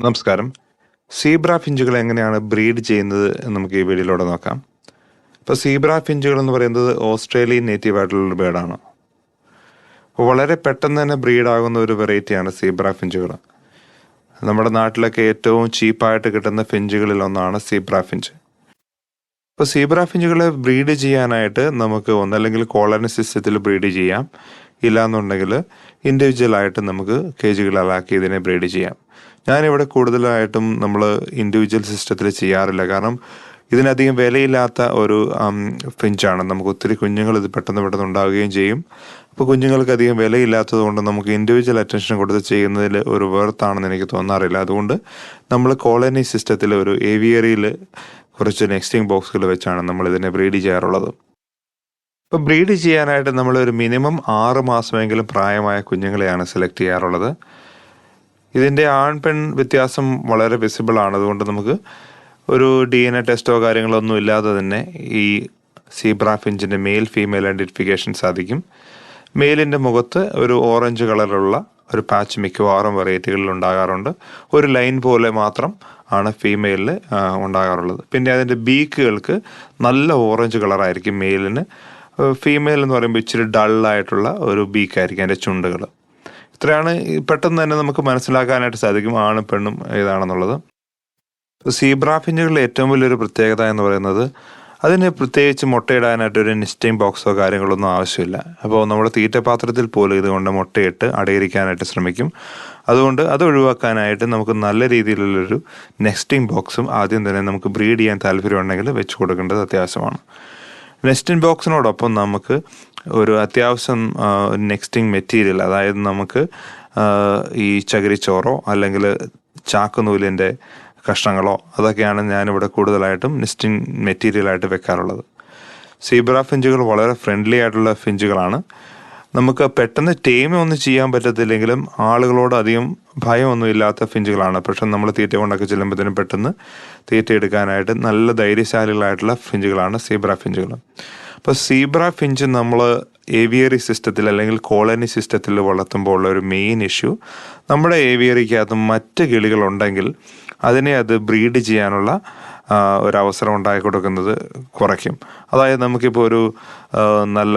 നമസ്കാരം. സീബ്ര ഫിഞ്ചുകൾ എങ്ങനെയാണ് ബ്രീഡ് ചെയ്യുന്നത് എന്ന് നമുക്ക് ഈ വീഡിയോയിലൂടെ നോക്കാം. ഇപ്പോൾ സീബ്ര ഫിഞ്ചുകൾ എന്ന് പറയുന്നത് ഓസ്ട്രേലിയൻ നേറ്റീവ് ആയിട്ടുള്ളൊരു ബേർഡാണ്. അപ്പോൾ വളരെ പെട്ടെന്ന് തന്നെ ബ്രീഡാകുന്ന ഒരു വെറൈറ്റിയാണ് സീബ്ര ഫിഞ്ചുകൾ. നമ്മുടെ നാട്ടിലൊക്കെ ഏറ്റവും ചീപ്പായിട്ട് കിട്ടുന്ന ഫിഞ്ചുകളിൽ ഒന്നാണ് സീബ്ര ഫിഞ്ച്. ഇപ്പോൾ സീബ്ര ഫിഞ്ചുകളെ ബ്രീഡ് ചെയ്യാനായിട്ട് നമുക്ക് ഒന്നല്ലെങ്കിൽ കോളനി സിസ്റ്റത്തിൽ ബ്രീഡ് ചെയ്യാം, ഇല്ലാന്നുണ്ടെങ്കിൽ ഇൻഡിവിജ്വലായിട്ട് നമുക്ക് കേജുകളിലാക്കി ഇതിനെ ബ്രീഡ് ചെയ്യാം. ഞാനിവിടെ കൂടുതലായിട്ടും നമ്മൾ ഇൻഡിവിജ്വൽ സിസ്റ്റത്തിൽ ചെയ്യാറില്ല. കാരണം ഇതിനധികം വിലയില്ലാത്ത ഒരു ഫിഞ്ചാണ്. നമുക്ക് ഒത്തിരി കുഞ്ഞുങ്ങൾ ഇത് പെട്ടെന്ന് ഉണ്ടാവുകയും ചെയ്യും. അപ്പോൾ കുഞ്ഞുങ്ങൾക്ക് അധികം വിലയില്ലാത്തത് കൊണ്ട് നമുക്ക് ഇൻഡിവിജ്വൽ അറ്റൻഷൻ കൊടുത്ത് ചെയ്യുന്നതിൽ ഒരു വെർത്താണെന്ന് എനിക്ക് തോന്നാറില്ല. അതുകൊണ്ട് നമ്മൾ കോളനി സിസ്റ്റത്തിൽ ഒരു ഏവിയറിയിൽ കുറച്ച് നെക്സ്റ്റിംഗ് ബോക്സുകൾ വെച്ചാണ് നമ്മൾ ഇതിനെ ബ്രീഡ് ചെയ്യാറുള്ളത്. ഇപ്പോൾ ബ്രീഡ് ചെയ്യാനായിട്ട് നമ്മളൊരു മിനിമം 6 മാസമെങ്കിലും പ്രായമായ കുഞ്ഞുങ്ങളെയാണ് സെലക്ട് ചെയ്യാറുള്ളത്. ഇതിൻ്റെ ആൺ പെൺ വ്യത്യാസം വളരെ വിസിബിൾ ആണ്. അതുകൊണ്ട് നമുക്ക് ഒരു DNA ടെസ്റ്റോ കാര്യങ്ങളൊന്നും ഇല്ലാതെ തന്നെ ഈ സീബ്ര ഫിഞ്ചിൻ്റെ മെയിൽ ഫീമെയിൽ ഐഡൻറ്റിഫിക്കേഷൻ സാധിക്കും. മെയിലിൻ്റെ മുഖത്ത് ഒരു ഓറഞ്ച് കളറിലുള്ള ഒരു പാച്ച് മിക്കവാറും വെറൈറ്റികളിൽ ഉണ്ടാകാറുണ്ട്. ഒരു ലൈൻ പോലെ മാത്രം ആണ് ഫീമെയിലിൽ ഉണ്ടാകാറുള്ളത്. പിന്നെ അതിൻ്റെ ബീക്കുകൾക്ക് നല്ല ഓറഞ്ച് കളറായിരിക്കും മെയിലിന്. ഫീമെയിൽ എന്ന് പറയുമ്പോൾ ഇച്ചിരി ഡള്ളായിട്ടുള്ള ഒരു ബീക്കായിരിക്കും അതിൻ്റെ ചുണ്ടുകൾ. ഇത്രയാണ് പെട്ടെന്ന് തന്നെ നമുക്ക് മനസ്സിലാക്കാനായിട്ട് സാധിക്കും ആണും പെണ്ണും ഏതാണെന്നുള്ളത്. സീബ്ര ഫിഞ്ചുകളുടെ ഏറ്റവും വലിയൊരു പ്രത്യേകത എന്ന് പറയുന്നത് അതിന് പ്രത്യേകിച്ച് മുട്ടയിടാനായിട്ടൊരു നെസ്റ്റിംഗ് ബോക്സോ കാര്യങ്ങളൊന്നും ആവശ്യമില്ല. അപ്പോൾ നമ്മുടെ തീറ്റപാത്രത്തിൽ പോലും ഇതുകൊണ്ട് മുട്ടയിട്ട് അടയിരിക്കാനായിട്ട് ശ്രമിക്കും. അതുകൊണ്ട് അത് ഒഴിവാക്കാനായിട്ട് നമുക്ക് നല്ല രീതിയിലുള്ളൊരു നെസ്റ്റിംഗ് ബോക്സും ആദ്യം തന്നെ നമുക്ക് ബ്രീഡ് ചെയ്യാൻ താല്പര്യമുണ്ടെങ്കിൽ വെച്ച് കൊടുക്കേണ്ടത് അത്യാവശ്യമാണ്. നെസ്റ്റിംഗ് ബോക്സിനോടൊപ്പം നമുക്ക് ഒരു അത്യാവശ്യം നെക്സ്റ്റിംഗ് മെറ്റീരിയൽ, അതായത് നമുക്ക് ഈ ചകിരിച്ചോറോ അല്ലെങ്കിൽ ചാക്കുനൂലിൻ്റെ കഷ്ണങ്ങളോ അതൊക്കെയാണ് ഞാനിവിടെ കൂടുതലായിട്ടും നെസ്റ്റിംഗ് മെറ്റീരിയലായിട്ട് വെക്കാറുള്ളത്. സീബ്ര ഫിഞ്ചുകൾ വളരെ ഫ്രണ്ട്ലി ആയിട്ടുള്ള ഫിഞ്ചുകളാണ്. നമുക്ക് പെട്ടെന്ന് ഒന്നും ചെയ്യാൻ പറ്റത്തില്ലെങ്കിലും ആളുകളോട് അധികം ഭയമൊന്നും ഇല്ലാത്ത ഫിഞ്ചുകളാണ്. പക്ഷെ നമ്മൾ തീറ്റ കൊണ്ടൊക്കെ ചെല്ലുമ്പോഴത്തേനും പെട്ടെന്ന് തീറ്റ എടുക്കാനായിട്ട് നല്ല ധൈര്യശാലികളായിട്ടുള്ള ഫിഞ്ചുകളാണ് സീബ്ര ഫിഞ്ചുകൾ. അപ്പോൾ സീബ്ര ഫിഞ്ച് നമ്മൾ ഏവിയറി സിസ്റ്റത്തിൽ അല്ലെങ്കിൽ കോളനി സിസ്റ്റത്തിൽ വളർത്തുമ്പോൾ ഉള്ള ഒരു മെയിൻ ഇഷ്യൂ, നമ്മുടെ ഏവിയറിക്കകത്ത് മറ്റ് കിളികളുണ്ടെങ്കിൽ അതിനെ അത് ബ്രീഡ് ചെയ്യാനുള്ള ഒരവസരം ഉണ്ടാക്കി കൊടുക്കുന്നത് കുറയ്ക്കും. അതായത് നമുക്കിപ്പോൾ ഒരു നല്ല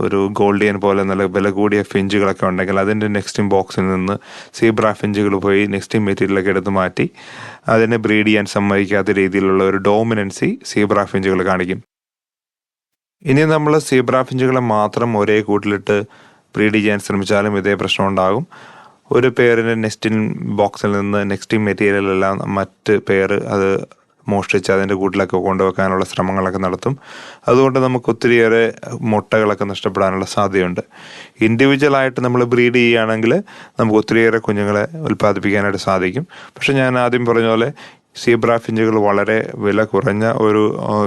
ഒരു ഗോൾഡിയൻ പോലെ നല്ല വില കൂടിയ ഫിഞ്ചുകളൊക്കെ ഉണ്ടെങ്കിൽ അതിൻ്റെ നെക്സ്റ്റിംഗ് ബോക്സിൽ നിന്ന് സീബ്ര ഫിഞ്ചുകൾ പോയി നെക്സ്റ്റിംഗ് മെറ്റീരിയലൊക്കെ എടുത്ത് മാറ്റി അതിനെ ബ്രീഡ് ചെയ്യാൻ സമ്മതിക്കാത്ത രീതിയിലുള്ള ഒരു ഡോമിനൻസി സീബ്ര ഫിഞ്ചുകൾ കാണിക്കും. ഇനി നമ്മൾ സീബ്ര ഫിഞ്ചുകളെ മാത്രം ഒരേ കൂട്ടിലിട്ട് ബ്രീഡ് ചെയ്യാൻ ശ്രമിച്ചാലും ഇതേ പ്രശ്നം ഉണ്ടാകും. ഒരു പേരിൻ്റെ നെസ്റ്റിംഗ് ബോക്സിൽ നിന്ന് നെക്സ്റ്റിംഗ് മെറ്റീരിയലെല്ലാം മറ്റ് പേര് അത് മോഷ്ടിച്ച് അതിൻ്റെ കൂട്ടിലൊക്കെ കൊണ്ടുവെക്കാനുള്ള ശ്രമങ്ങളൊക്കെ നടത്തും. അതുകൊണ്ട് നമുക്ക് ഒത്തിരിയേറെ മുട്ടകളൊക്കെ നഷ്ടപ്പെടാനുള്ള സാധ്യതയുണ്ട്. ഇൻഡിവിജ്വലായിട്ട് നമ്മൾ ബ്രീഡ് ചെയ്യുകയാണെങ്കിൽ നമുക്ക് ഒത്തിരിയേറെ കുഞ്ഞുങ്ങളെ ഉൽപ്പാദിപ്പിക്കാനായിട്ട് സാധിക്കും. പക്ഷെ ഞാൻ ആദ്യം പറഞ്ഞ പോലെ സീബ്ര ഫിഞ്ചുകൾ വളരെ വില കുറഞ്ഞ ഒരു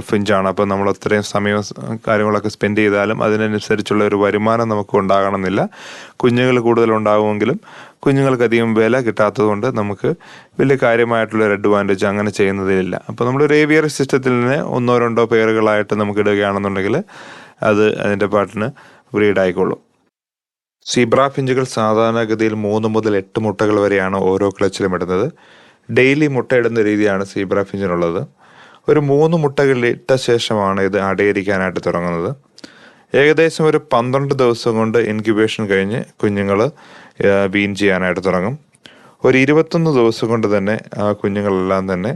ഫിഞ്ചാണ്. അപ്പോൾ നമ്മൾ അത്രയും സമയവും കാര്യങ്ങളൊക്കെ സ്പെൻഡ് ചെയ്താലും അതിനനുസരിച്ചുള്ള ഒരു വരുമാനം നമുക്ക് ഉണ്ടാകണമെന്നില്ല. കുഞ്ഞുങ്ങൾ കൂടുതലുണ്ടാകുമെങ്കിലും കുഞ്ഞുങ്ങൾക്കധികം വില കിട്ടാത്തത് കൊണ്ട് നമുക്ക് വലിയ കാര്യമായിട്ടുള്ളൊരു അഡ്വാൻറ്റേജ് അങ്ങനെ ചെയ്യുന്നതിലില്ല. അപ്പോൾ നമ്മളൊരു ഏവിയറി സിസ്റ്റത്തിൽ തന്നെ 1-2 പേരുകളായിട്ട് നമുക്ക് ഇടുകയാണെന്നുണ്ടെങ്കിൽ അത് അതിൻ്റെ പാട്ടിന് ബ്രീഡായിക്കോളും. സീബ്ര ഫിഞ്ചുകൾ സാധാരണഗതിയിൽ 3 മുതൽ 8 മുട്ടകൾ വരെയാണ് ഓരോ ക്ലച്ചിലും ഇടുന്നത്. ഡെയിലി മുട്ടയിടുന്ന രീതിയാണ് സീബ്ര ഫിഞ്ചിനുള്ളത്. ഒരു 3 മുട്ടകൾ ഇട്ട ശേഷമാണ് ഇത് അടയിരിക്കാനായിട്ട് തുടങ്ങുന്നത്. ഏകദേശം ഒരു 12 ദിവസം കൊണ്ട് ഇൻക്യുബേഷൻ കഴിഞ്ഞ് കുഞ്ഞുങ്ങൾ വീൻ ചെയ്യാനായിട്ട് തുടങ്ങും. ഒരു 21 ദിവസം കൊണ്ട് തന്നെ ആ കുഞ്ഞുങ്ങളെല്ലാം തന്നെ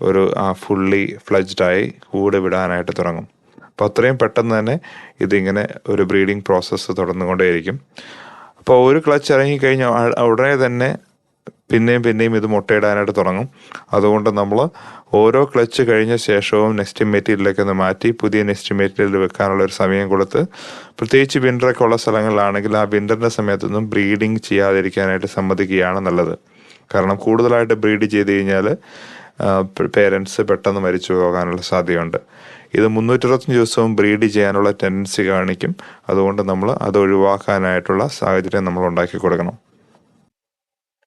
ഒരു ഫുള്ളി ഫ്ലജ്ഡായി കൂടെ വിടാനായിട്ട് തുടങ്ങും. അപ്പോൾ അത്രയും പെട്ടെന്ന് തന്നെ ഇതിങ്ങനെ ഒരു ബ്രീഡിങ് പ്രോസസ്സ് തുടർന്നുകൊണ്ടേയിരിക്കും. അപ്പോൾ ഒരു ക്ലച്ച് ഇറങ്ങിക്കഴിഞ്ഞാൽ ഉടനെ തന്നെ പിന്നെയും ഇത് മുട്ടയിടാനായിട്ട് തുടങ്ങും. അതുകൊണ്ട് നമ്മൾ ഓരോ ക്ലച്ച് കഴിഞ്ഞ ശേഷവും നെക്സ്റ്റ് മെറ്റീരിയലൊക്കെ ഒന്ന് മാറ്റി പുതിയ നെക്സ്റ്റ് മെറ്റീരിയൽ വെക്കാനുള്ള ഒരു സമയം കൊടുത്ത്, പ്രത്യേകിച്ച് വിൻ്ററൊക്കെ ഉള്ള സ്ഥലങ്ങളിലാണെങ്കിൽ ആ വിൻ്ററിൻ്റെ സമയത്തൊന്നും ബ്രീഡിങ് ചെയ്യാതിരിക്കാനായിട്ട് സമ്മതിക്കുകയാണ് നല്ലത്. കാരണം കൂടുതലായിട്ട് ബ്രീഡ് ചെയ്ത് കഴിഞ്ഞാൽ പേരൻസ് പെട്ടെന്ന് മരിച്ചു പോകാനുള്ള സാധ്യതയുണ്ട്. ഇത് 365 ദിവസവും ബ്രീഡ് ചെയ്യാനുള്ള ടെൻഡൻസി കാണിക്കും. അതുകൊണ്ട് നമ്മൾ അത് ഒഴിവാക്കാനായിട്ടുള്ള സാഹചര്യം നമ്മൾ ഉണ്ടാക്കി കൊടുക്കണം.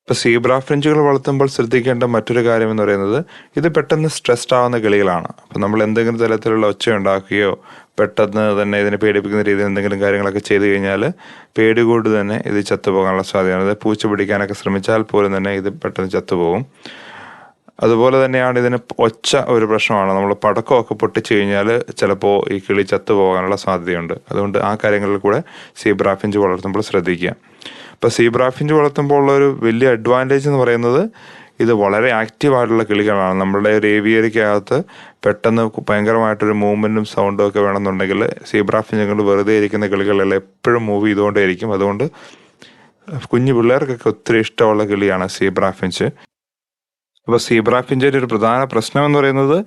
ഇപ്പോൾ സീബ്ര ഫിഞ്ചുകൾ വളർത്തുമ്പോൾ ശ്രദ്ധിക്കേണ്ട മറ്റൊരു കാര്യം എന്ന് പറയുന്നത് ഇത് പെട്ടെന്ന് സ്ട്രെസ്ഡ് ആവുന്ന കിളികളാണ്. അപ്പോൾ നമ്മൾ എന്തെങ്കിലും തരത്തിലുള്ള ഒച്ച ഉണ്ടാക്കുകയോ പെട്ടെന്ന് തന്നെ ഇതിനെ പേടിപ്പിക്കുന്ന രീതിയിൽ എന്തെങ്കിലും കാര്യങ്ങളൊക്കെ ചെയ്തു കഴിഞ്ഞാൽ പേടി കൊണ്ട് തന്നെ ഇത് ചത്തുപോകാനുള്ള സാധ്യതയാണ്. അത് പൂച്ച പിടിക്കാനൊക്കെ ശ്രമിച്ചാൽ പോലും തന്നെ ഇത് പെട്ടെന്ന് ചത്തുപോകും. അതുപോലെ തന്നെയാണ് ഇതിന് ഒച്ച ഒരു പ്രശ്നമാണ്. നമ്മൾ പടക്കമൊക്കെ പൊട്ടിച്ചു കഴിഞ്ഞാൽ ചിലപ്പോൾ ഈ കിളി ചത്തുപോകാനുള്ള സാധ്യതയുണ്ട്. അതുകൊണ്ട് ആ കാര്യങ്ങളിൽ കൂടെ സീബ്ര ഫിഞ്ച് വളർത്തുമ്പോൾ ശ്രദ്ധിക്കുക. ഇപ്പോൾ സീബ്ര ഫിഞ്ച് വളർത്തുമ്പോൾ ഉള്ള ഒരു വലിയ അഡ്വാൻറ്റേജ് എന്ന് പറയുന്നത് ഇത് വളരെ ആക്റ്റീവായിട്ടുള്ള കിളികളാണ്. നമ്മളുടെ ഒരു ഏവിയറിക്കകത്ത് പെട്ടെന്ന് ഭയങ്കരമായിട്ടൊരു മൂവ്മെൻറ്റും സൗണ്ടും ഒക്കെ വേണമെന്നുണ്ടെങ്കിൽ സീബ്ര ഫിഞ്ചുകൾ വെറുതെ ഇരിക്കുന്ന കിളികളെല്ലാം എപ്പോഴും മൂവ് ചെയ്തുകൊണ്ടേയിരിക്കും. അതുകൊണ്ട് കുഞ്ഞു പിള്ളേർക്കൊക്കെ ഒത്തിരി ഇഷ്ടമുള്ള കിളിയാണ് സീബ്ര ഫിഞ്ച്. അപ്പോൾ സീബ്ര ഫിഞ്ചിൻ്റെ ഒരു പ്രധാന പ്രശ്നം എന്ന് പറയുന്നത്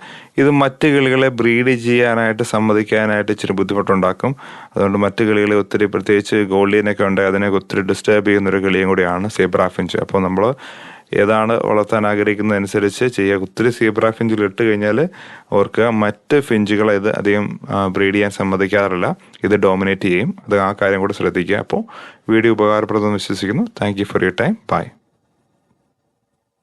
ഇത് മറ്റ് കിളികളെ ബ്രീഡ് ചെയ്യാനായിട്ട് സമ്മതിക്കാനായിട്ട് ഇച്ചിരി ബുദ്ധിമുട്ടുണ്ടാക്കും. അതുകൊണ്ട് മറ്റ് കിളികളെ ഒത്തിരി, പ്രത്യേകിച്ച് ഗോൾഡിയനൊക്കെ ഉണ്ട്, അതിനെ ഒത്തിരി ഡിസ്റ്റർബ് ചെയ്യുന്നൊരു കിളിയും കൂടിയാണ് സീബ്ര ഫിഞ്ച്. അപ്പോൾ നമ്മൾ ഏതാണ് വളർത്താൻ ആഗ്രഹിക്കുന്നതനുസരിച്ച് ചെയ്യുക. ഒത്തിരി സീബ്ര ഫിഞ്ചിൽ ഇട്ട് കഴിഞ്ഞാൽ അവർക്ക് മറ്റ് ഫിഞ്ചുകളെ ഇത് അധികം ബ്രീഡ് ചെയ്യാൻ സമ്മതിക്കാറില്ല. ഇത് ഡോമിനേറ്റ് ചെയ്യും. അത് ആ കാര്യം കൂടെ ശ്രദ്ധിക്കുക. അപ്പോൾ വീഡിയോ ഉപകാരപ്രദമെന്ന് വിശ്വസിക്കുന്നു. Thank you for your time. By.